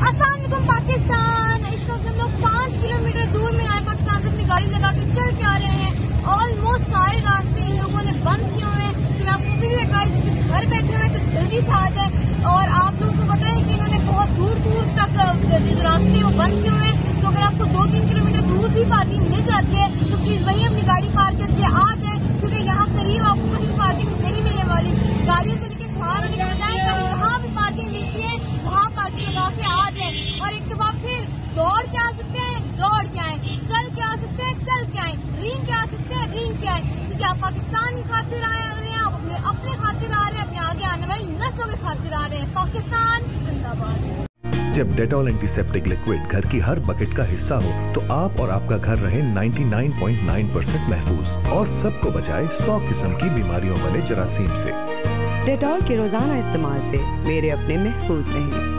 अस्सलाम वालेकुम पाकिस्तान। इस वक्त हम लोग 5 किलोमीटर दूर में आए पाकिस्तान से अपनी गाड़ी लगा के चल के आ रहे हैं। ऑलमोस्ट सारे रास्ते इन लोगों ने बंद किए हुए हैं, तो मैं आपको भी एडवाइस, घर बैठे हुए तो जल्दी से आ जाए। और आप लोगों को पता है कि इन्होंने बहुत दूर दूर तक जो रास्ते वो बंद किए हुए हैं, तो अगर आपको 2-3 किलोमीटर दूर भी पार्किंग मिल जाती है तो प्लीज वहीं अपनी गाड़ी पार्क करके आ जाए, क्योंकि यहाँ करीब आपको कहीं पार्किंग नहीं मिलने वाली। गाड़ियों से लेकर बाहर होने के बजाय जहाँ भी पार्किंग मिलती है वहाँ पार्किंग लगा के आ जाए। और एक दफा फिर दौड़ के आ सकते हैं, दौड़ के आए, चल के आ सकते हैं, चल के आए, रींग के आ सकते हैं, रींग के आए, क्योंकि आप पाकिस्तान की खातिर आ रहे हैं, आप अपने खातिर आ रहे हैं, अपने आगे आने वाली नस्लों के खातिर आ रहे हैं। पाकिस्तान जिंदाबाद। जब डेटॉल एंटीसेप्टिक लिक्विड घर की हर बकेट का हिस्सा हो तो आप और आपका घर रहे 99.9% महफूज और सबको बचाए 100 किस्म की बीमारियों वाले जरासीम से। डेटॉल के रोजाना इस्तेमाल से मेरे अपने महफूज रहें।